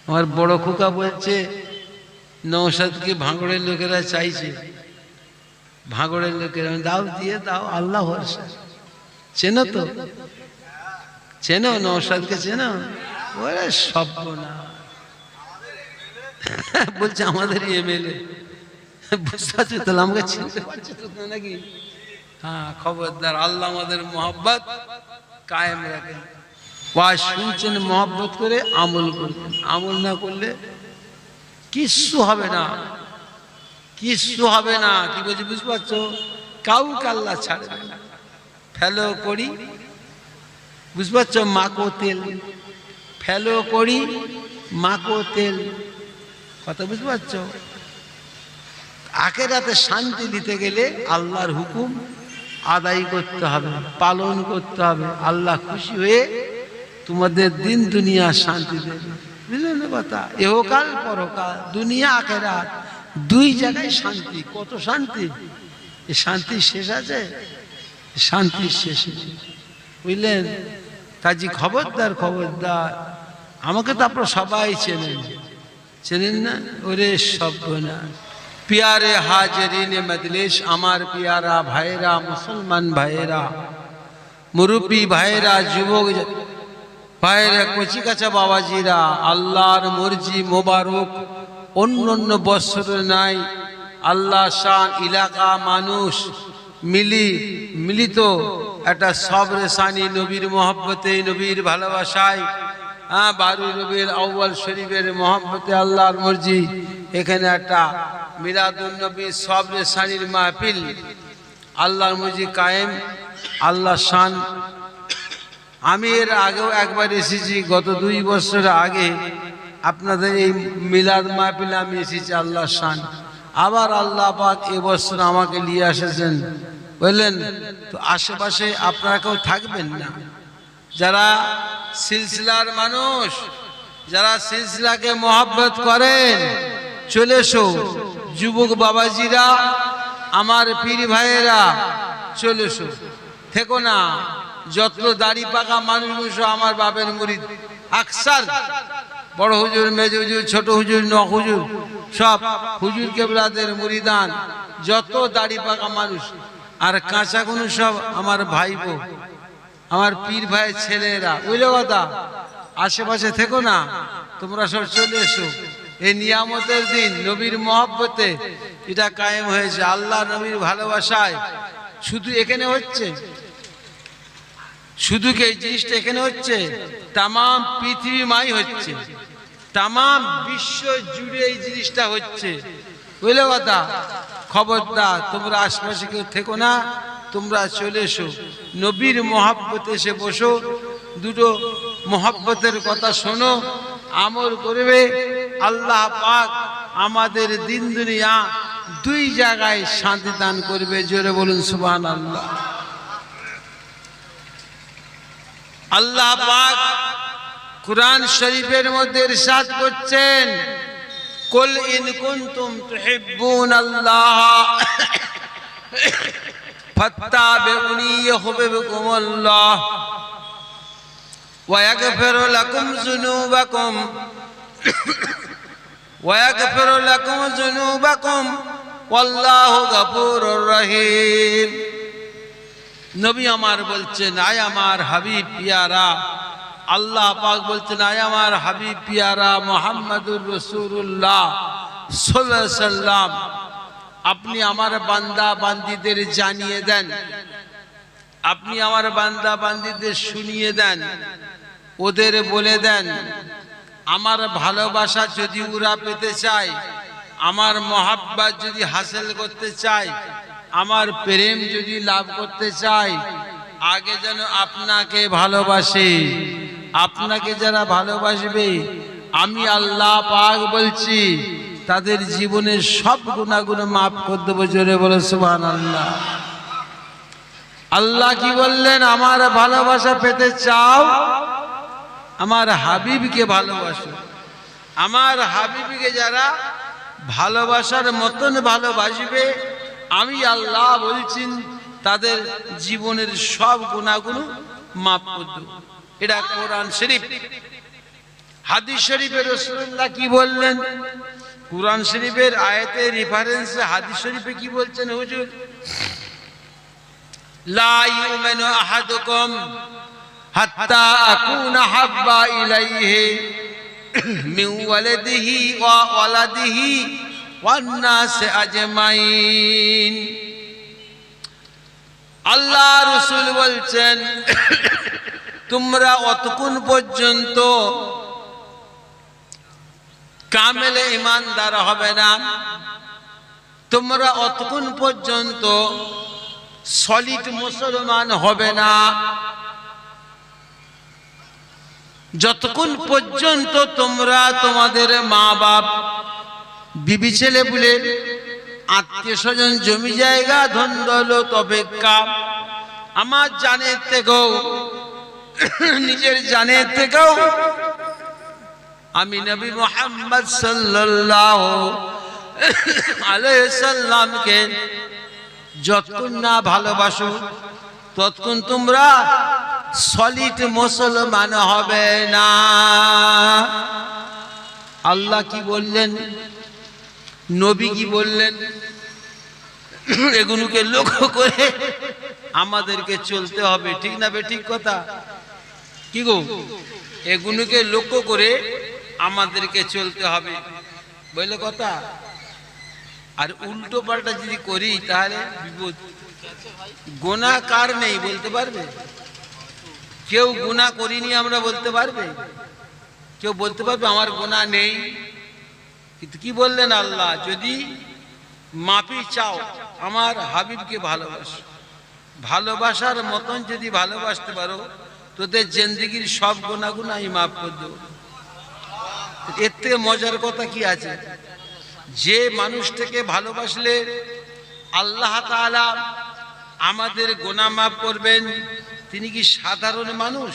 আমার বড় খোকা বলছে নওশাদকে ভাঙড়ের লোকেরা চাইছে, ভাঙড়ের লোকেরা। দাও, দিয়ে দাও, আল্লাহ ভরসা। চেনো তো? চেনো নওশাদকে? চেনো? ওরে সর্বনা, বলছে আমাদের এমএলএ। বুঝতে পারছি, তাহলে আমাকে চিনতে পারছে তো নাকি? হ্যাঁ, খবরদার, আল্লাহ আমাদের মোহাব্বত কায়েম রাখেন। ওয়াজ শুনছেন, মোহাব্বত করে আমল করবেন। আমল না করলে কিচ্ছু হবে না, কিচ্ছু হবে না। কি বলছি বুঝতে পারছো? কাউকে আল্লাহ ছাড়বে না। ফেলো করি, বুঝতে পারছো? মাখো তেল, ফেলো করি, মাখো তেল। কথা বুঝতে পারছো? আখিরাতে শান্তি দিতে গেলে আল্লাহর হুকুম আদায় করতে হবে, পালন করতে হবে। আল্লাহ খুশি হয়ে তোমাদের দিন দুনিয়া শান্তি দেবে। বুঝলেন কথা? ইহকাল পরকাল, দুনিয়া আখিরাত, দুই জায়গায় শান্তি। কত শান্তি! এই শান্তির শেষ আছে? শান্তির শেষ নেই, বুঝলেন? কাজী খবরদার, খবরদার। আমাকে তো আপনারা সবাই চেনেন, চেনেন না? ওরে সর্বনাশ! প্যারে হাজরিনে মজলিস, আমার প্যারা ভাইরা, মুসলমান ভাইরা, মুরব্বী ভাইরা, যুবক ভাইরা, কচি কাঁচা বাবাজিরা, আল্লাহর মর্জি মোবারক অন্য বৎসরের নাই। আল্লাহ শান এলাকা মানুষ মিলিত একটা সবরে সানি নবীর মহব্বতে, নবীর ভালোবাসায়, হ্যাঁ, 12 রবিউল আউয়াল শরীফের মহব্বতে, আল্লাহর মর্জি, এখানে একটা মিলাদুন নবী সবরে সানির মাহফিল, আল্লাহর মর্জি কায়েম। আল্লাহ শান। আমি এর আগেও একবার এসেছি, গত 2 বছর আগে আপনাদের এই মিলাদ মাহফিলে আমি এসেছি, আল্লাহ শান। আবার আল্লাহ পাক এবছর আমাকে নিয়ে এসেছেন, বুঝলেন তো? আশেপাশে আপনারা কেউ থাকবেন না, যারা সিলসিলার মানুষ, যারা সিলসিলাকে মহব্বত করেন, চলে এসো। যুবক বাবাজিরা, আমার পীর ভাইয়েরা, চলে এসো, থেকো না। যত দাড়ি পাকা মানুষ আমার বাপের মুরিদ, আকসার বড় হুজুর, মেজ হুজুর, ছোট হুজুর, নখ হুজুর, সব হুজুর কেবলাদের মুরিদান, যত দাড়ি পাকা মানুষ আর কাঁচা কোন সব আমার ভাইপো, আমার পীর ভাই ছেলেরা, বুঝলে কথা? আশেপাশে থেকো না, তোমরা সব চলে এসো। এই নিয়ামতের দিন, নবীর মহব্বতে এটা কায়েম হয়েছে, আল্লাহ নবীর ভালোবাসায়। শুধু এখানে হচ্ছে, শুধু কি এই জিনিসটা এখানে হচ্ছে? তাম পৃথিবীময় হচ্ছে, তাম বিশ্ব জুড়ে এই জিনিসটা হচ্ছে, বুঝলে কথা? খবরদার, তোমরা আশপাশে কেউ থেকো না, তোমরা চলে এসো, নবীর মহব্বতে এসে বসো, দুটো মহব্বতের কথা শোনো, আমল করবে। আল্লাহ পাক আমাদের দিন দুনিয়া দুই জায়গায় শান্তি দান করবে। জোরে বলুন সুবহানাল্লাহ। আল্লাহ পাক কুরআন শরীফের মধ্যে ইরশাদ করছেন, কুল ইন কুনতুম তুহিব্বুনাল্লাহ ফাত্তাবিউনি ইউহিব্বুকুমুল্লাহ ওয়া ইয়াগফিরু লাকুম যুনুবাকুম ওয়া ইয়াগফিরু লাকুম যুনুবাকুম ওয়াল্লাহু গফুরুর রহিম। নবী আমার বলছেন, আয় আমার হাবিব পিয়ারা। আল্লাহ পাক বলছেন, আয় আমার হাবিব পিয়ারা মুহাম্মাদুর রাসূলুল্লাহ সাল্লাল্লাহু আলাইহি সাল্লাম, আপনি আমার বান্দা বান্দীদের জানিয়ে দেন, আপনি আমার বান্দা বান্দীদের শুনিয়ে দেন, ওদের বলে দেন, আমার ভালোবাসা যদি ওরা পেতে চায়, আমার মহাব্বত যদি হাসিল করতে চায়, আমার প্রেম যদি লাভ করতে চায়, আগে যেন আপনাকে ভালোবাসে। আপনাকে যারা ভালোবাসবে, আমি আল্লাহ পাক বলছি, তাদের জীবনের সব গুনাহগুলো মাফ করে দেব। জোরে বলো সুবহানাল্লাহ। আল্লাহ কি বললেন? আমার ভালোবাসা পেতে চাও, আমার হাবিবকে ভালোবাসো। আমার হাবিবকে যারা ভালোবাসার মতন ভালোবাসবে, আমি আল্লাহ বলছেন তাদের জীবনের সব গুনাহগুলো মাফ করে দেব। এটা কোরআন শরীফ। হাদিস শরীফে রাসূলুল্লাহ কি বললেন? কুরআন শরীফের আয়াতে রেফারেন্সে হাদিস শরীফে কি বলছেন হুজুর? লা ইউমিনু আহাদুকুম হাত্তা আকুনা হাব্বা ইলাইহি মিন ওয়ালিদিহি ওয়া ওয়ালাদিহি ওয়ান নাস আজমাইন। আল্লাহ রাসূল বলছেন তোমরা অতক্ষণ পর্যন্ত কামেলে ঈমানদার হবে না, তোমরা অতক্ষণ পর্যন্ত সলিড মুসলমান হবে না, যতক্ষণ পর্যন্ত তোমরা তোমাদের মা বাপ, বিবি ছেলে পুলে, আত্মীয় স্বজন, জমি জায়গা, ধন দৌলত অপেক্ষা আমার জানের থেকেও, নিজের জানের থেকেও আমি নবী মুহাম্মদ সাল্লাল্লাহু আলাইহি সাল্লামকে যতক্ষণ না ভালোবাসো ততক্ষণ তোমরা সলিড মুসলমান হবে না। আল্লাহ কি বললেন, নবী কি বললেন, এগুলোকে লক্ষ্য করে আমাদেরকে চলতে হবে, ঠিক না ঠিক কথা? কি গো, এগুলোকে লক্ষ্য করে আমাদেরকে চলতে হবে বলে কথা। আর উল্টো পাল্টা যদি করি তাহলে বিপদ। গুনাহ কার নেই বলতে পারবে? কেউ গুনাহ করিনি আমরা বলতে পারবে? কেউ বলতে পারবে আমার গুনাহ নেই? কিন্তু কি বললেন আল্লাহ, যদি মাফি চাও আমার হাবিবকে ভালোবাসো, ভালোবাসার মতন যদি ভালোবাসতে পারো তোদের জিন্দেগির সব গুনাহগুলো আমি মাফ করে দেব। এর থেকে মজার কথা কি আছে? যে মানুষটাকে ভালোবাসলে আল্লাহ তাআলা আমাদের গুনাহ মাফ করবেন, তিনি কি সাধারণ মানুষ?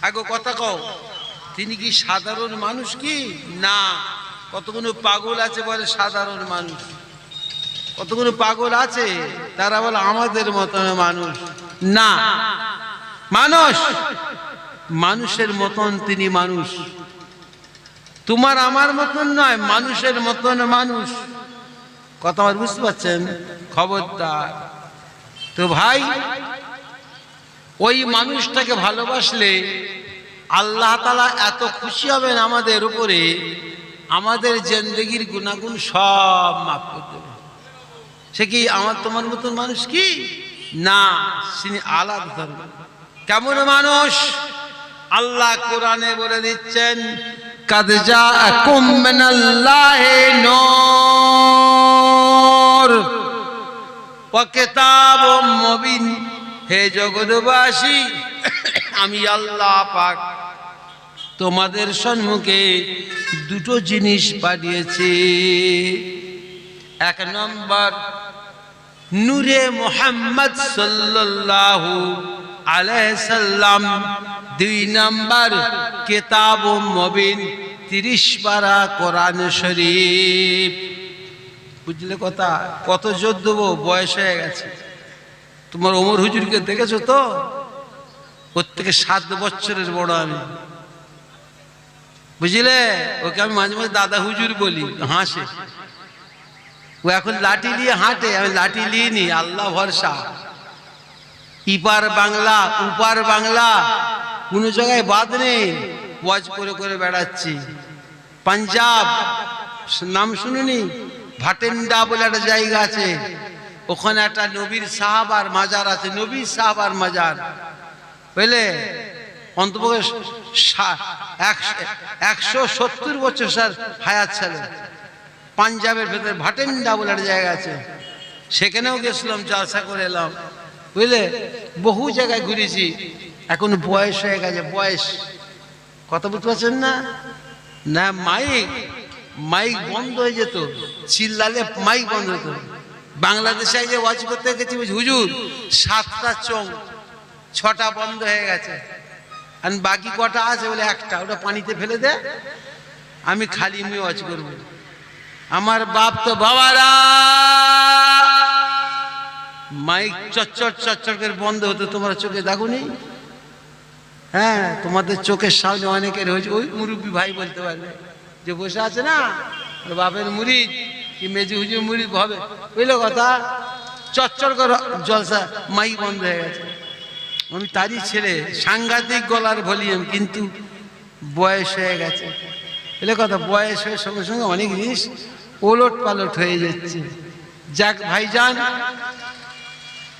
আগে কথা কও, তিনি কি সাধারণ মানুষ কি না? কতগুলো পাগল আছে বলে সাধারণ মানুষ, কতগুলো পাগল আছে তারা বলে আমাদের মতন মানুষ। না, মানুষ, মানুষের মতন তিনি মানুষ, তোমার আমার মতন নয়, মানুষের মতন মানুষ। কথা আমার বুঝতে পারছেন? খবরদার। তো ভাই, ওই মানুষটাকে ভালোবাসলে আল্লাহ তাআলা এত খুশি হবেন আমাদের উপরে, আমাদের জিন্দেগির গুনাহগুন সব মাফ করে দেবে। সে কি আমার তোমার মতন মানুষ কি না, তিনি আলাদা ধরনের। কেমন মানুষ? আল্লাহ কোরআনে বলে দিচ্ছেন কাদ জাআকুম মিনাল্লাহি নূর ওয়া কিতাবুম মুবিন। হে জগৎবাসী, আমি আল্লাহ পাক তোমাদের সম্মুখে দুটো জিনিস পাঠিয়েছি। এক নম্বর নূরে মুহাম্মদ সাল্লাল্লাহু আলাইহি সাল্লাম, দুই নম্বর কিতাবুম মুবিন, 30 পারা কোরআন শরীফ। বুঝলে কথা? কত জোর দেবো, বয়স হয়ে গেছে। তোমার ওমর হুজুরকে দেখেছো তো? ওর থেকে 7 বছরের বড় আমি, বুঝলে? ওকে আমি মাঝে মাঝে দাদা হুজুর বলি, হাসে। ও এখন লাঠি নিয়ে হাঁটে, আমি লাঠি নিয়ে নি, আল্লাহ ভরসা। ইপার বাংলা উপার বাংলা কোনো জায়গায় বাদ নেই, ওয়াজ করে করে বেড়াচ্ছি। পাঞ্জাব নাম শুনুনি? ভাটেন্ডা বলে একটা জায়গা আছে, ওখানে একটা নবীর সাহাবার মাজার আছে, নবীর সাহাবার মাজার, বুঝলে? অন্তপক্ষে 170 বছর স্যার হায়াত ছিল। পাঞ্জাবের ভেতরে ভাটেন্ডা বলে একটা জায়গা আছে, সেখানেও গেছিলাম, জলসা করে এলাম, বুঝলে? বহু জায়গায় ঘুরেছি। এখন বয়স হয়ে গেছে, বয়স। কথা বুঝতে পারছেন না? না, মাইক মাইক বন্ধ হয়ে যেত, চিল্লালে মাইক বন্ধ হতো। বাংলাদেশে যে ওয়াজ করতে গেছি, হুজুর 7টা চোখ, 6টা বন্ধ হয়ে গেছে, আর বাকি কটা আছে বলে একটা, ওটা পানিতে ফেলে দে, আমি খালি মুখে ওয়াজ করবো। আমার বাপ তো বাবারা মাইক চচ্চর চচ্চর করে বন্ধ হতো, তোমরা চোখে দেখোনি? হ্যাঁ, তোমাদের চোখের সামনে অনেকের হয়েছে, ওই মুরব্বী ভাই বলতে পারবে যে বসে আছে না, বাপের মুরিদ কি মেজি হুজুর মুরিদ হবে, বুঝলো কথা, চচ্চর করে জলসা মাইক বন্ধ হয়ে গেছে। আমি তারই ছেলে, সাংঘাতিক গলার ভলিউম, কিন্তু বয়স হয়ে গেছে, বুঝলে কথা, বয়স হয়ে সঙ্গে সঙ্গে অনেক জিনিস ওলট পালট হয়ে যাচ্ছে। যাক ভাইজান,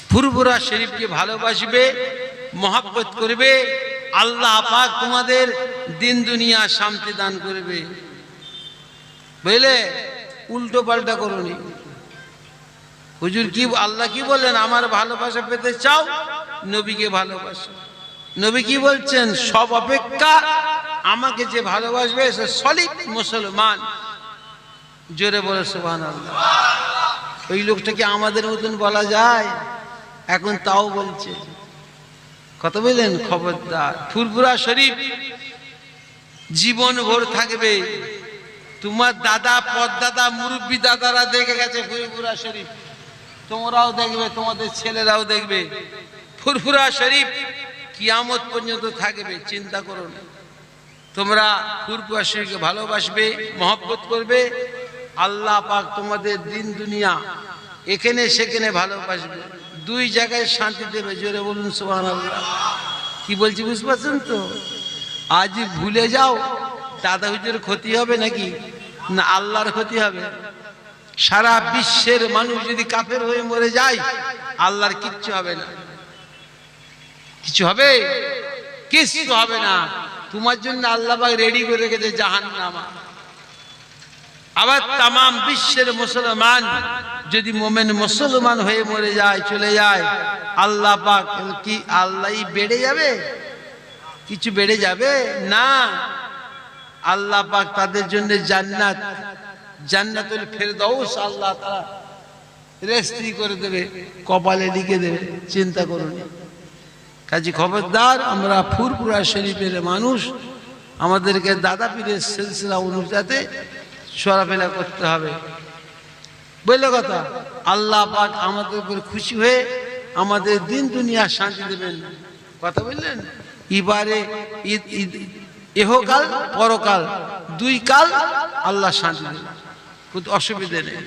ফুরফুরা শরীফকে ভালোবাসবে, মহব্বত করবে, আল্লাহ পাক তোমাদের দিন দুনিয়া শান্তি দান করবে, বুঝলে, উল্টো পাল্টা করোনি। হুজুর কি আল্লাহ কি বললেন, আমার ভালোবাসা পেতে চাও, নবীকে ভালোবাসো। নবী কি বলছেন, সব অপেক্ষা আমাকে যে ভালোবাসবে সে সলিড মুসলমান। জোরে বলে সুবহানাল্লাহ। ওই লোকটাকে আমাদের মতন বলা যায় এখন, তাও বলছে, কত বললেন, খবরদার। ফুরফুরা শরীফ জীবন ভোর থাকবে। তোমার দাদা পরদাদা মুরব্বী দাদারা দেখে গেছে ফুরফুরা শরীফ, তোমরাও দেখবে, তোমাদের ছেলেরাও দেখবে। ফুরফুরা শরীফ কিয়ামত পর্যন্ত থাকবে, চিন্তা করো না। তোমরা ফুরফুরা শরীফকে ভালোবাসবে, মহব্বত করবে, আল্লাহ পাক তোমাদের দিন দুনিয়া এখানে সেখানে ভালোবাসবে, দুই জায়গায় শান্তি দেবে। জোরে বলুন সুবহানাল্লাহ। কি বলছি বুঝতে পারছেন তো? আজ ভুলে যাও, দাদা হুজুরের ক্ষতি হবে নাকি না আল্লাহর ক্ষতি হবে? সারা বিশ্বের মানুষ যদি কাফের হয়ে মরে যায়, আল্লাহর কিচ্ছু হবে না। কিছু হবে? কিছু হবে না। তোমার জন্য আল্লাহ পাক রেডি করে রেখেছে জাহান্নাম। আবার তামাম বিশ্বের মুসলমান যদি মোমেন মুসলমান হয়ে মরে যায়, চলে যায়, আল্লাহ পাক কি আল্লাহই বেড়ে যাবে? কিছু বেড়ে যাবে না। আল্লাহ পাক তাদের জন্য জান্নাত, জান্নাতুল ফেরদাউস আল্লাহ তাআলা রেজিস্ট্রি করে দেবে, কপালে লিখে দেবে, চিন্তা করুন। কাজী খবরদার, আমরা ফুরফুরা শরীফের মানুষ, আমাদেরকে দাদা পীরের সিলসিলা অনুযায়ী চলাফেরা করতে হবে, বুঝলে কথা। আল্লাহ পাক আমাদের উপর খুশি হয়ে আমাদের দিন দুনিয়া শান্তি দেবেন, কথা বললেন। এবারে ইহকাল পরকাল দুই কাল আল্লাহ শান্তি দেবেন, কোনো অসুবিধে নেই।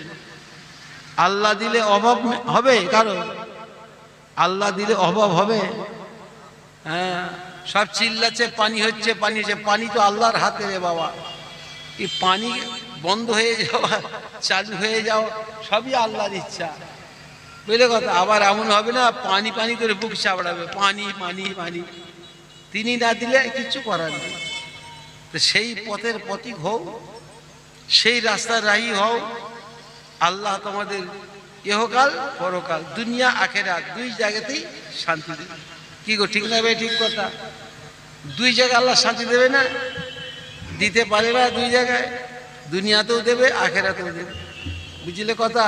আল্লাহ দিলে অভাব হবে কারো? আল্লাহ দিলে অভাব হবে? হ্যাঁ, সব চিল্লাচ্ছে পানি হচ্ছে, পানি হচ্ছে, পানি তো আল্লাহর হাতে রে বাবা। এই পানি বন্ধ হয়ে যাওয়া, চালু হয়ে যাওয়া, সবই আল্লাহর ইচ্ছা, বুঝলে কথা। আবার এমন হবে না পানি পানি করে বুক চাপড়াবে, পানি পানি পানি, তিনি না দিলে কিচ্ছু করার নেই। তো সেই পথের পথিক হও, সেই রাস্তার রাহি হও। আল্লাহ তোমাদের ইহকাল পরকাল, দুনিয়া আখেরাত দুই জায়গাতেই শান্তি দেবে। কি গো, ঠিক না ভাই? ঠিক কথা। দুই জায়গায় আল্লাহ শান্তি দেবে না? দিতে পারে না দুই জায়গায়? দুনিয়াতেও দেবে, আখেরাতেও দেবে, বুঝলে কথা।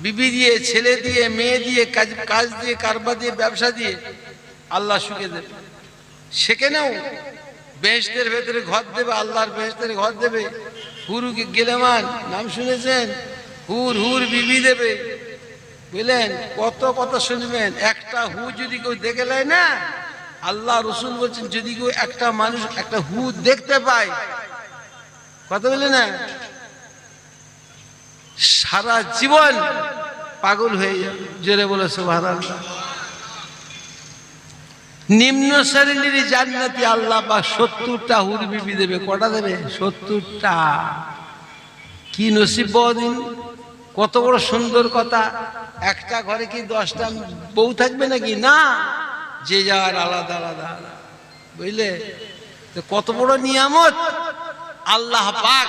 বিবি দিয়ে, ছেলে দিয়ে, মেয়ে দিয়ে, কাজ দিয়ে, কারবার দিয়ে, ব্যবসা দিয়ে আল্লাহ সুখে দেবে। সেখানেও বেহেশতের ভেতরে ঘর দেবে, আল্লাহর বেহেশতের ঘর দেবে। হুর গেলেমান নাম শুনেছেন? হুর হুর বিবি দেবে, বুঝলেন। কত কথা শুনবেন। একটা হু যদি কেউ দেখে নেয় না, আল্লাহ রসুল বলছেন, যদি কেউ একটা মানুষ একটা হু দেখতে পায়, কথা বলে না, সারা জীবন পাগল হয়ে যাবে। জোরে বলে সুবহানাল্লাহ। নিম্ন শ্রেণীর জান্নাতি আল্লাহ পাক 70টা হুর বিবি দেবে। কটা দেবে? 70টা। কি নসিব বহুদিন, কত বড় সুন্দর কথা। একটা ঘরে কি 10টা বউ থাকবে নাকি? না, যে যার আলাদা আলাদা, বুঝলে তো। কত বড় নিয়ামত আল্লাহ পাক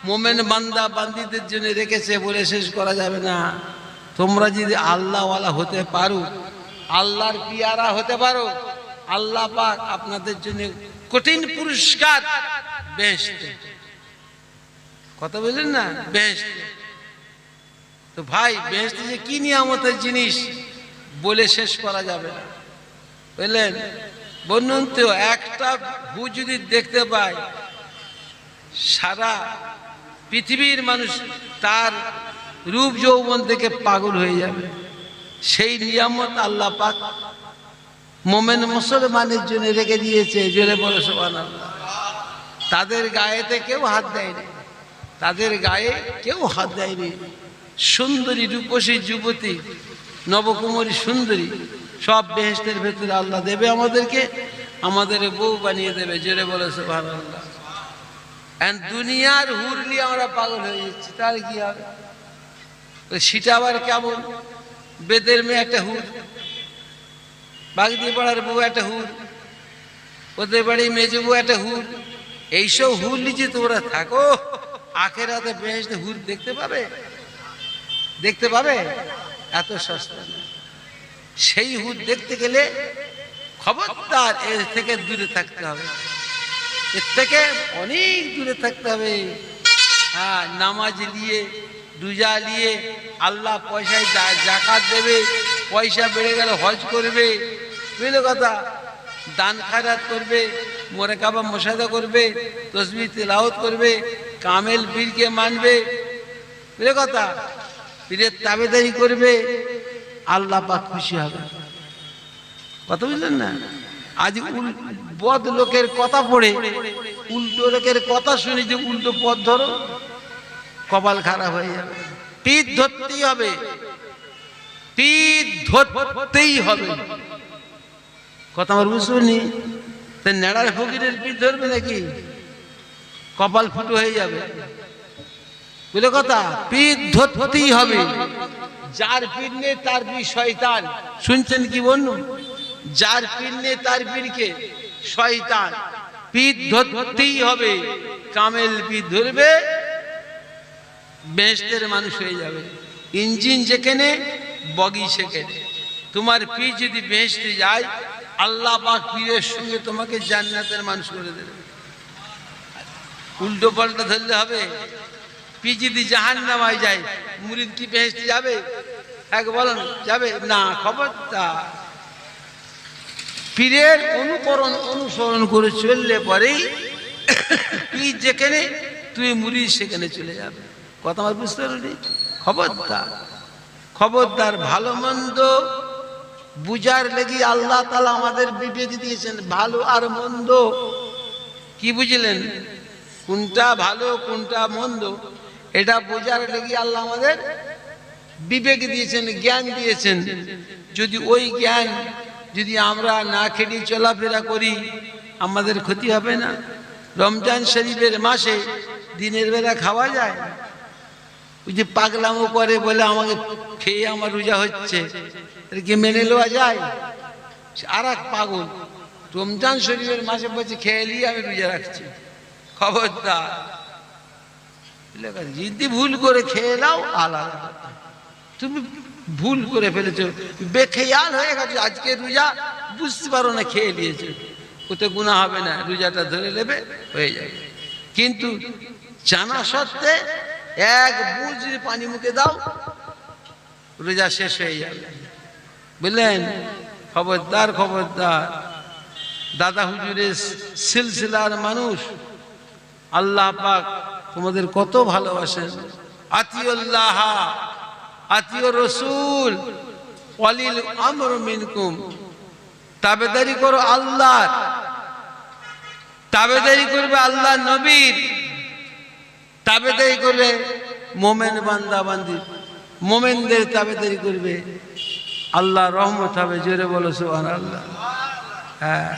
মোমেন বান্দা বান্দিদের জন্য রেখেছে, বলে শেষ করা যাবে না। তোমরা যদি আল্লাহওয়ালা হতে পারো, আল্লাহর পিয়ারা হতে পারো, আল্লাহ পাক আপনাদের জন্য কঠিন পুরস্কার বেহেশত, কথা বললেন না, বেহেশত। তো ভাই, বেহেশত যে কি নিয়ামতের জিনিস বলে শেষ করা যাবে না, বুঝলেন। বলুন তো, একটা হু যদি দেখতে পায়, সারা পৃথিবীর মানুষ তার রূপ যৌবন থেকে পাগল হয়ে যাবে। সেই নিয়ামত আল্লাহ পাক মোমেন মুসলমানের জন্য রেখে দিয়েছে। জোরে বলো সুবহানাল্লাহ। তাদের গায়েতে কেউ হাত দেয়নি, তাদের গায়ে কেউ হাত দেয়নি। সুন্দরী রূপসী যুবতী, নবকুমারী সুন্দরী, সব বেহেশতের ভেতরে আল্লাহ দেবে আমাদেরকে, আমাদের বউ বানিয়ে দেবে। জোরে বলো সুবহানাল্লাহ। এন্ড দুনিয়ার হুর নিয়ে আমরা পাগল হয়ে যাচ্ছি, তার কি হবে? সেটা আবার কেমন? বেদের মেয়ে একটা হুর, বাগদি পাড়ার বউ একটা হুর, ওদের বাড়ি মেজে বউ একটা হুর। এইসব হুর নিচে তোমরা থাকো, আখেরাতে বেহেশতে হুর দেখতে পাবে? দেখতে পাবে? এত সস্তা না। সেই হুর দেখতে গেলে খবরদার এর থেকে দূরে থাকতে হবে, এর থেকে অনেক দূরে থাকতে হবে। হ্যাঁ, নামাজ নিয়ে, রোজা নিয়ে, আল্লাহ পয়সায় জাকাত দেবে, পয়সা বেড়ে গেলে হজ করবে, বুঝলে কথা, দান খায়রাত করবে, মোরাকাবা মুশাহাদা করবে, তাসবিহ তিলাওয়াত করবে, কামেল পীরকে মানবে, বুঝলে কথা, পীরের তাবেদারি করবে, আল্লাহ পাক খুশি হবে। কথা বুঝলেন না? আজ বদ লোকের কথা পড়ে, উল্টো লোকের কথা শুনে যে উল্টো পথ ধরো, কপাল খারাপ হয়ে যাবে। পিঠ ধরতেই হবে, পিঠ ধরতেই হবে। কথা আমার বুঝবনি? নেড়ার ফকিরের পিঠ ধরবে নাকি? কপাল ফুটো হয়ে যাবে। বুঝলে কথা, পিঠ ধরতেই হবে। যার পীর নেই তার পীর শয়তান। শুনছেন কি বলুন? যার পীর নেই তার পীরকে শয়তান। পীর ধরতেই হবে। কামেল পীর ধরবে, বেহেশতের মানুষ হয়ে যাবে। ইঞ্জিন যেখানে, বগি সেখানে। তোমার পীর যদি বেহেশতে যায়, আল্লাহ পাক পীরের সঙ্গে তোমাকে জান্নাতের মানুষ করে দেবে। উল্টো পাল্টা ধরলে হবে? পীর যদি জাহান্নামায় যায়, মুরিদ কি বেহেশতে যাবে? এক বলেন, যাবে না? খবরদার। পীরের অনুসরণ করে চললে পরেই পীর যেখানে, তুই মুরিদ সেখানে চলে যাবে। কথা আমার বুঝতে পারলি? খবরদার, খবরদার। ভালো মন্দ বুঝার লেগে আল্লাহ তাআলা আমাদের বিবেক দিয়েছেন, ভালো আর মন্দ। কি বুঝলেন? কোনটা ভালো কোনটা মন্দ, এটা বোঝার লেগে আল্লাহ আমাদের বিবেক দিয়েছেন, জ্ঞান দিয়েছেন। যদি ওই জ্ঞান যদি আমরা না খেয়ে চলাফেরা করি, আমাদের ক্ষতি হবে না? রমজান শরীফের মাসে দিনের বেলা খাওয়া যায়? ওই যে পাগলামো করে বলে আমাকে খেয়ে আমার রোজা হচ্ছে, কি মেনে নেওয়া যায়? আর এক পাগল রমজান শরীফের মাসে বলছে খেয়ে নিয়ে আমি রোজা রাখছি। খবরদার, যদি ভুল করে খেয়ে নাও আলাদা, তুমি ভুল করে ফেলেছো, বেখেয়াল হয়ে গেছো, আজকে রোজা বুঝতে পারো না, খেয়ে নিয়েছো, ওতে গুনাহ হবে না, রোজাটা ধরে নেবে, হয়ে যাবে। কিন্তু জানা সত্ত্বে এক বুঝ যদি পানি মুখে দাও, রোজা শেষ হয়ে যাবে। বুঝলেন? খবরদার, খবরদার। দাদা হুজুরের সিলসিলার মানুষ, আল্লাহ পাক তোমাদের কত ভালোবাসেন। আতিউল্লাহ আতিউর রাসূল ওয়ালিল আমর মিনকুম। তাবেদারি করো আল্লাহর, তাবেদারি করবে আল্লাহ নবীর, তাবেদারি করবে মোমেন বান্দা বান্দি, মোমেনদের তাবেদারি করবে, আল্লাহ রহমত হবে। জোরে বলো সুবহানাল্লাহ। হ্যাঁ,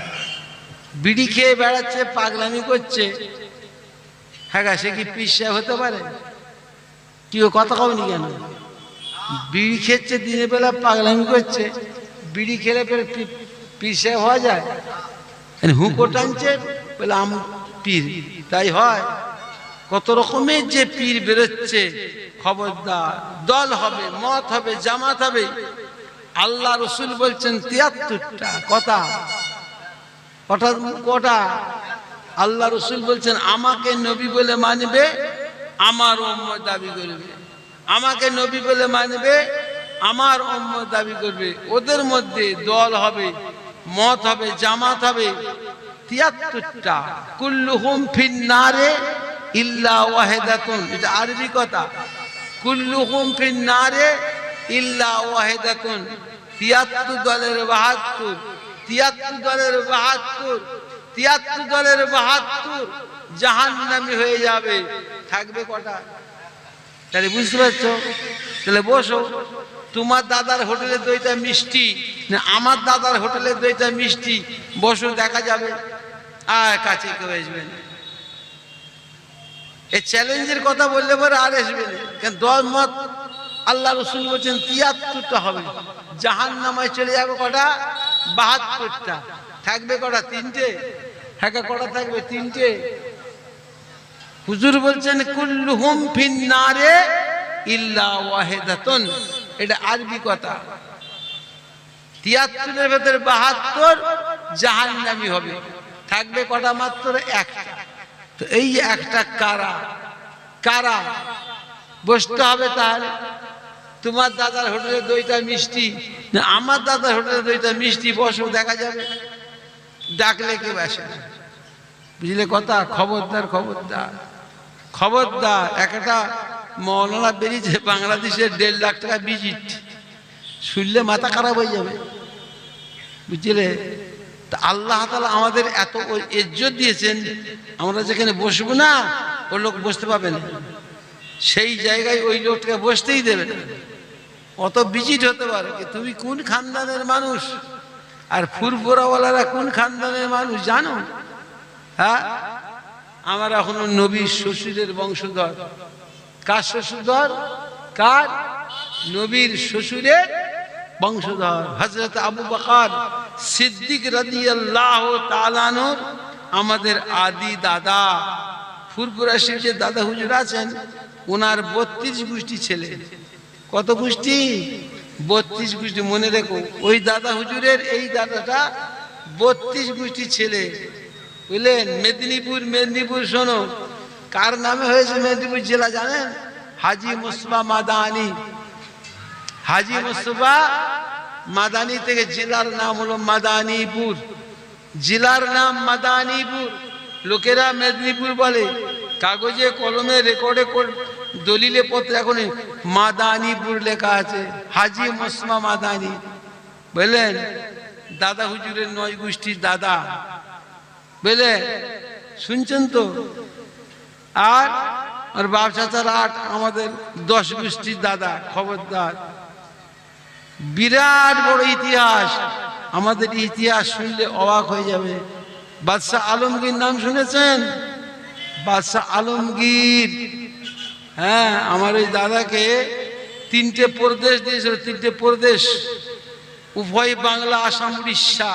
বিড়ি খেয়ে বেড়াচ্ছে, পাগলামি করছে, হ্যাঁ সে কি পীর সাহেব হতে পারে? কি কথা কওনি কেন? বিড়ি খেচ্ছে, দিনের বেলা পাগলামি করছে, বিড়ি খেলে পীর সাহেব হওয়া যায়? হুঁকো টানছে বলে আম পীর, তাই হয়? কত রকমের যে পীর বেরোচ্ছে। খবরদার, দল হবে, মত হবে, জামাত হবে। আল্লাহ রসুল বলছেন ৭৩টা কথা। কটা? আল্লাহ রসুল বলছেন আমাকে নবী বলে মানবে, আমার উম্মত দাবি করবে। আমাকে নবী বলে মানবে, আমার উম্মত দাবি করবে। ওদের মধ্যে দল হবে, মত হবে, জামাত হবে। ৭৩টা। কুল্লুহুম ফিন্নারে ইল্লা ওয়াহিদাতুন। এটা আরবি কথা। কুল্লুহুম ফিন্নারে ইল্লা ওয়াহিদাতুন। ৭৩ দলের ৭২, 73 দলের 72, 73 দলের 72 জাহান্নামী হয়ে যাবে। থাকবে কটা? তাহলে বুঝতে পারছো? তাহলে বসো, তোমার দাদার হোটেলে দইটা মিষ্টি না আমার দাদার হোটেলে দইটা মিষ্টি, বসো দেখা যাবে। আর কাছে কেউ আসবে না। এই চ্যালেঞ্জের কথা বললে পরে আর আসবে না, কেন দল মত আল্লাহ রসুল বলছেন 73টা হবে, জাহান্নামায় চলে যাবে কটা? 72টা। থাকবে কটা? 3টে। হ্যাঁ, কটা থাকবে? 3টে। হুজুর বলছেন কুল্লুহুম ফিন্নারে ইল্লা ওয়াহিদাতুন, এটা আরবি কথা। 73 এর ভেতরে 72 জাহান্নামী হবে। থাকবে কটা? মাত্র একটা। তো এই একটা কারা কারা বসতে হবে? তাহলে তোমার দাদার হোটেলে দইটা মিষ্টি না আমার দাদার হোটেলে দইটা মিষ্টি, বসো দেখা যাবে। ডাকলে কেউ আসে না, বুঝলে কথা? খবরদার খবরদার খবরদার। একটা মৌলানা বেরিয়েছে বাংলাদেশের 1.5 লাখ টাকা ভিজিট, শুনলে মাথা খারাপ হয়ে যাবে, বুঝলে? তা আল্লাহ তাআলা আমাদের এত ইজ্জত দিয়েছেন, আমরা যেখানে বসবো না ওই লোক বসতে পাবে না, সেই জায়গায় ওই লোকটাকে বসতেই দেবে না। অত ভিজিট হতে পারে। তুমি কোন খানদানের মানুষ আর ফুরফুরাওয়ালারা কোন খানদানের মানুষ জানো? হ্যাঁ, আমার এখনো নবীর শ্বশুরের বংশধর। কার শ্বশুরধর? কার? নবীর শ্বশুরের বংশধর হযরত আবু বকর সিদ্দিক রাদিয়াল্লাহু তাআলা আনহুর আমাদের আদি দাদা। ফুরফুরা শরীফের দাদা হুজুর আছেন, ওনার 32 গোষ্ঠী ছেলে। কত গোষ্ঠী? 32 গোষ্ঠী। মনে রেখো, ওই দাদা হুজুরের এই দাদাটা 32 গোষ্ঠী ছেলে, বুঝলেন? মেদিনীপুর শোনো, কার নামে হয়েছে মেদিনীপুর জেলা জানেন? হাজী মুস্তাফা মাদানী। হাজী মুস্তাফা মাদানী থেকে জেলার নাম হলো মাদানীপুর। জেলার নাম মাদানীপুর। লোকেরা মেদিনীপুর বলে, কাগজে কলমে রেকর্ডে দলিলে পত্রে এখন মাদানীপুর লেখা আছে, হাজী মুস্তাফা মাদানী। বুঝলেন? দাদা হুজুরের 9 গোষ্ঠীর দাদা, বুঝলে? শুনছেন তো? আর বাপ চাচার 8, আমাদের 10 গোষ্ঠীর দাদা। খবরদার, বিরাট বড় ইতিহাস। আমাদের ইতিহাস শুনলে অবাক হয়ে যাবে। বাদশাহ আলমগীর নাম শুনেছেন? বাদশাহ আলমগীর, হ্যাঁ, আমার ওই দাদাকে 3টে প্রদেশ দিয়েছিল। 3টে প্রদেশ, উভয় বাংলা, আসাম, উড়িষ্যা।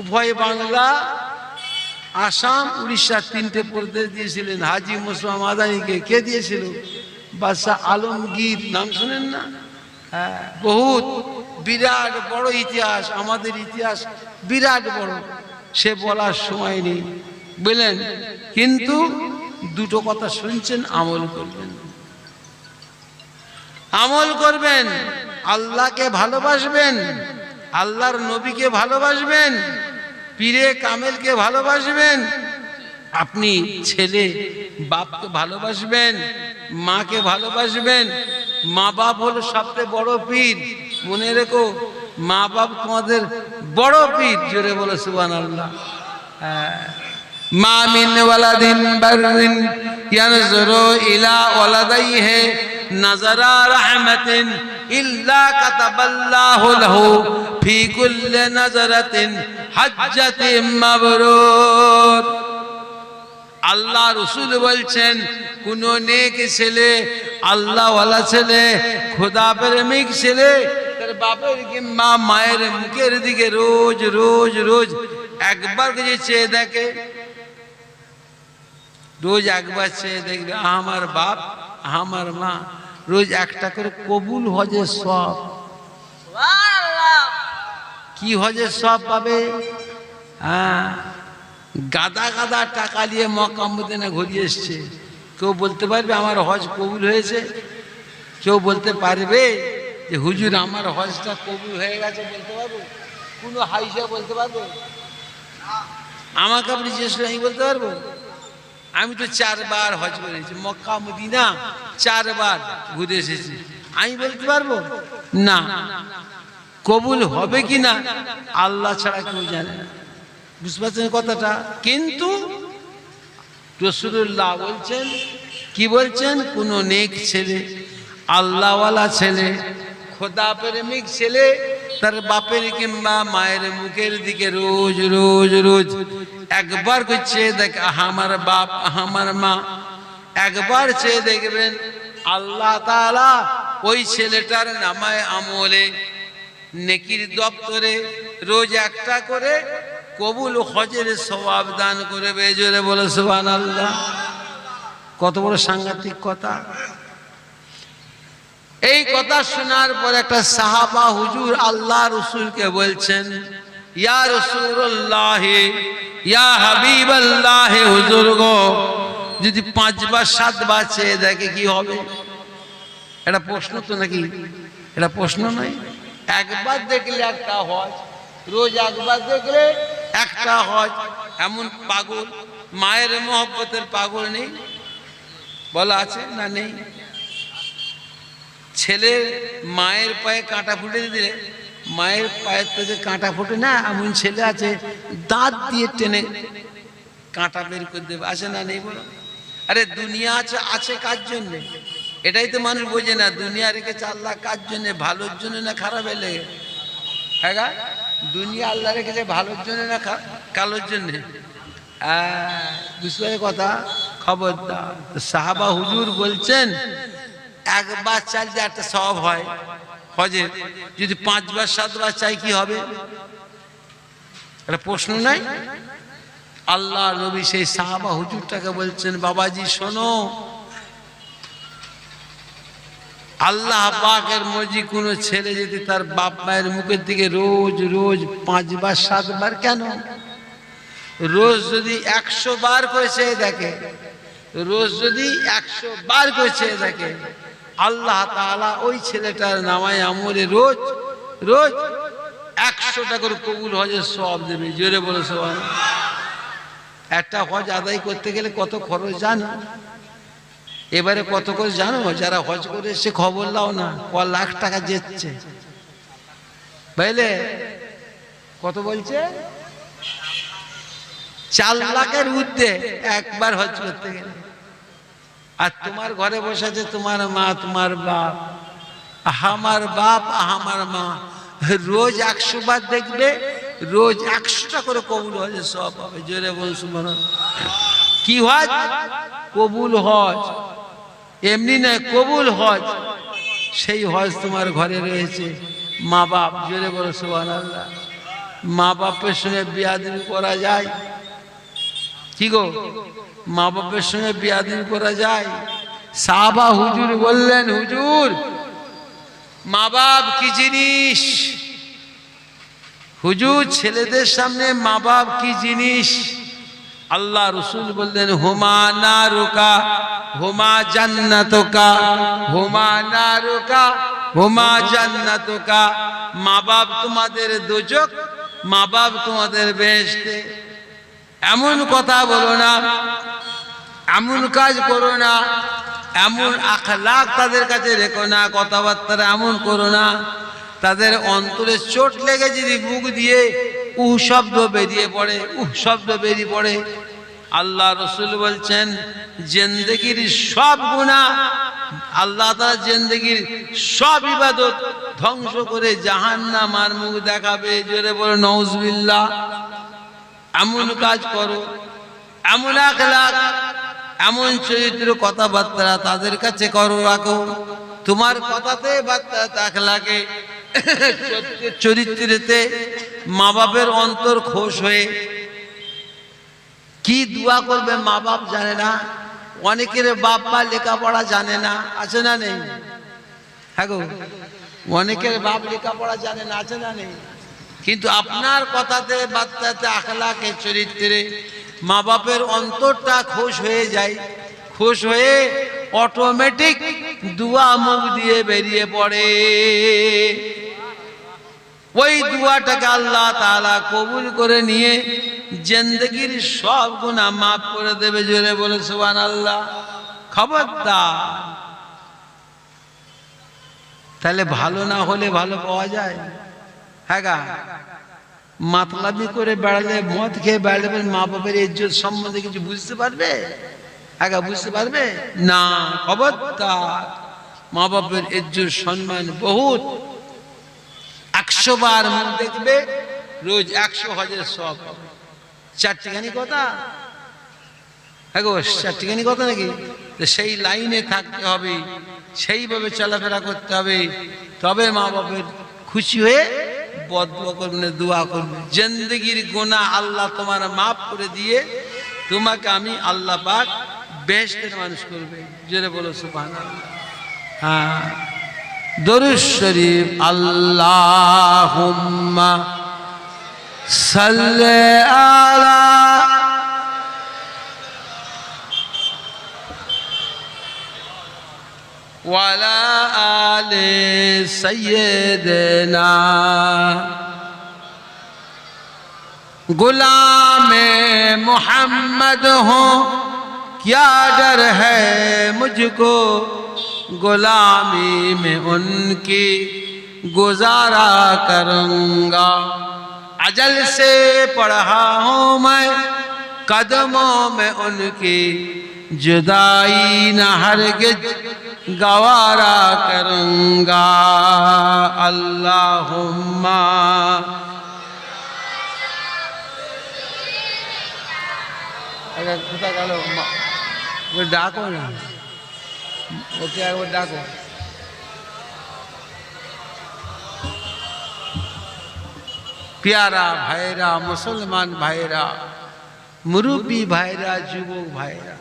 উভয় বাংলা, আসাম, উড়িষ্যা 3টে প্রদেশ দিয়েছিলেন হাজী মুস্তাফা মাদানীকে। কে দিয়েছিল? বাদশাহ আলমগীর। নাম শুনেন না? হ্যাঁ, বহুত বিরাট বড় ইতিহাস। আমাদের ইতিহাস বিরাট বড়, সে বলার সময় নেই, বুঝলেন? কিন্তু দুটো কথা শুনছেন, আমল করবেন। আমল করবেন, আল্লাহকে ভালোবাসবেন, আল্লাহর নবীকে ভালোবাসবেন, পীরে কামেলকে ভালোবাসবেন। আপনি ছেলে বাপকে ভালোবাসবেন, মাকে ভালোবাসবেন। মা বাপ হলো সবচেয়ে বড় পীর। মনে রেখো, মা বাপ তোমাদের বড় পীর। জোরে বলো সুবহানাল্লাহ। মা মিন ওয়ালাদিন বাররিন ইয়ানজুরু ইলা ওয়ালাদাইহি নাযারা রাহমাতিন ইল্লা কাতাবাল্লাহু লাহু ফি কুল্লি নাযারাতিন হাজ্জাতিন মাবরুর। আল্লাহ রসুল বলছেন, কোন নেক ছেলে, আল্লাহওয়ালা ছেলে, খোদা প্রেমিক ছেলে তার বাপের কিংবা মায়ের মুখের দিকে রোজ রোজ রোজ একবার যদি চেয়ে দেখে, রোজ একবার চেয়ে দেখবে, আমার বাপ আমার মা, রোজ একটা করে কবুল হজের সব। কি হজের সব পাবে? হ্যাঁ, গাদা গাদা টাকা নিয়ে মক্কা মদিনা ঘুরিয়ে এসছে। কেউ বলতে পারবে আমার হজ কবুল হয়েছে? কেউ বলতে পারবে যে হুজুর আমার হজটা কবুল হয়ে গেছে? বলতে পারবো? কোনো হাইসা বলতে পারবো? আমাকে আপনি জিজ্ঞেস করে আমি বলতে পারবো? আমি তো 4 বার হজ করেছি, মক্কা মদিনা 4 বার ঘুরে এসেছি, আমি বলতে পারবো না? কবুল হবে কিনা আল্লাহ ছাড়া কেউ জানে না। বুঝতে পারছেন কথাটা? কিন্তু রাসূলুল্লাহ বলছেন, কি বলছেন, কোন নেক ছেলে, আল্লাহওয়ালা ছেলে, খোদা প্রেমিক ছেলে তার বাপের কিংবা মায়ের মুখের দিকে রোজ রোজ রোজ একবার করে চেয়ে দেখ, আমার বাপ আমার মা, একবার চেয়ে দেখবেন আল্লাহ তাআলা ওই ছেলেটার নামায় আমলে নেকির দপ্তরে রোজ একটা করে কবুল হজের সওয়াব দান করবে। জোরে বলে সুবহানাল্লাহ। কত বড় সাংঘাতিক কথা! এই কথা শোনার পর একটা সাহাবা হুজুর আল্লাহ রাসূলকে বলছেন, ইয়া রাসূলুল্লাহ, ইয়া হাবিবাল্লাহ, হুজুর গো, যদি 5 বার 7 বার চেয়ে দেখে কি হবে? এটা প্রশ্ন তো নাকি? এটা প্রশ্ন নয়। একবার দেখলে একটা হজ, রোজ একবার দেখলে একটা হজ। এমন পাগল, মায়ের মহব্বতের পাগল নেই? বলা আছে না নেই? ছেলের মায়ের পায়ে কাঁটা ফুটে দিলে মায়ের পায়ের থেকে কাঁটা ফোটে না, এমন ছেলে আছে দাঁত দিয়ে টেনে কাঁটা বের করে দেবে। আছে না নেই বলো? আরে দুনিয়া আছে, আছে কার জন্য? এটাই তো মানুষ বোঝে না। দুনিয়া রেখেছে আল্লাহ কার জন্য? ভালোর জন্য না খারাপের লেগে? হ্যাঁ গা, দুনিয়া আল্লাহ রেখেছে ভালোর জন্য না কালোর জন্য? বুঝতে পারে কথা? খবরদার। সাহাবা হুজুর বলছেন, একবার চাইলে একটা সওয়াব হয় হজে, যদি 5 বার 7 বার চাই কি হবে? এটা প্রশ্ন নাই? আল্লাহ নবী সেই সাহাবা হুজুরটাকে বলছেন, বাবাজি শোনো, আল্লাহ পাকের মর্জি কোন ছেলে যদি তার বাপ মায়ের মুখের দিকে রোজ রোজ 5 বার 7 বার, কেন রোজ যদি 100 বার করে চেয়ে দেখে, রোজ যদি 100 বার করে চেয়ে দেখে, আল্লাহ তাআলা ওই ছেলেটার নামায় আমলে রোজ রোজ 100টা করে কবুল হজের সওয়াব দেবে। জোরে বলে সুবহানাল্লাহ। একটা হজ আদায় করতে গেলে কত খরচ জানো? এবারে কত করে জানো? যারা হজ করে এসে খবর লাও না, ক লাখ টাকা যেচ্ছে, বুঝলে? কত বলছে? 4 লাখের ঊর্ধ্বে একবার হজ করতে গেলে। আর তোমার ঘরে বসে আছে তোমার মা, তোমার বাপ, আমার বাপ আমার মা, রোজ 100 বার দেখবে, রোজ 100টা করে কবুল হজের সওয়াব পাবে। জোরে বলুন সুবহানাল্লাহ। কি হজ? কবুল হজ। এমনি নয়, কবুল হজ। সেই হজ তোমার ঘরে রয়েছে। মা বাপ, জোরে বলো সুবহানাল্লাহ। মা বাপের সঙ্গে বেয়াদবি করা যায়? কি গো, মা বাপের সঙ্গে বেয়াদবি করা যায়? সাহাবা হুজুর বললেন, হুজুর মা বাপ কি জিনিস? হুজুর ছেলেদের সামনে মা বাপ কি জিনিস? আল্লাহ রসুল বললেন, হুমা নারুকা হুমা জান্নাতুকা, হুমা নারুকা হুমা জান্নাতুকা। মা বাপ তোমাদের দোজখ, মা বাপ তোমাদের বেহেশতে। এমন কথা বলো না, এমন কাজ করো না, এমন আখলাক তাদের কাছে রেখো না, কথাবার্তা এমন করো না তাদের অন্তরে চোট লেগে যদি মুখ দিয়ে উহ শব্দ বেরিয়ে পড়ে, উহ শব্দ বেরিয়ে পড়ে। আল্লাহ রসুল বলছেন, জিন্দেগির সব গুনাহ আল্লাহ তাআলা জিন্দেগির সব ইবাদত ধ্বংস করে জাহান্নামের মুখ দেখাবে। জোরে বলো নাউজুবিল্লাহ। এমন কাজ করো, এমন আখলাক, এমন চরিত্র কথাবার্তা তাদের কাছে করো, রাখো। তোমার কথাতে বার্তাতে আখলাকে চরিত্রেতে মা বাপের অন্তর খুশ হয়ে কি দোয়া করবে মা বাপ জানে না। অনেকের বাপ মা লেখাপড়া জানে না, আছে না নেই? হ্যাঁ গো, অনেকের বাপ লেখাপড়া জানে না, আছে না নেই? কিন্তু আপনার কথাতে বার্তাতে আখলাকে চরিত্রে মা বাপের অন্তরটা খুশ হয়ে যায়। খুশ হয়ে অটোমেটিক দোয়া মুখ দিয়ে বেরিয়ে পড়ে। ওই দোয়াটাকে আল্লাহ তাআলা কবুল করে নিয়ে জিন্দেগির সব গুনাহ মাফ করে দেবে। জোরে বলে সুবহানাল্লাহ। খবরদার। তাহলে ভালো না হলে ভালো পাওয়া যায়? হ্যাঁ গা, মাতলামি করে বেড়ালে, মদ খেয়ে বেড়ালে মা বাপের ইজ্জত সম্বন্ধে কিছু বুঝতে পারবে? হ্যাঁ গা, বুঝতে পারবে না। খবরদার, মা বাপের ইজ্জত সম্মান বহুত। 100 বার মুখ দেখবে, রোজ 100 হজের সওয়াব পাবে। চারটিখানি কথা, হ্যাঁ গো, চারটিখানি কথা নাকি? তো সেই লাইনে থাকতে হবে, সেইভাবে চলাফেরা করতে হবে, তবে মা বাপের খুশি হয়ে বদদুয়া করবে, দোয়া করবে। জিন্দেগির গুনাহ আল্লাহ তোমার মাফ করে দিয়ে তোমাকে আমি আল্লাহ পাক বেহেশতের মানুষ করবে। জোরে বলো সুবহানাল্লাহ। হ্যাঁ, দরুদ শরীফ। আল্লাহুম্মা সাল্লি আলা ওয়ালা আলে সাইয়্যিদিনা गुलामे मोहम्मद हो, क्या डर है मुझको, गुलामी में उनकी गुजारा करूँगा। अजल से पढ़ा हूँ मैं कदमों में उनकी, जुदाई न हरगिज गवारा करूँगा। अल्लाहुम्मा वो डाको ना, वो क्या है, वो डाको। प्यारा भाईरा, मुसलमान भाईरा, मुरुब्बी भाईरा, जुबक भाईरा,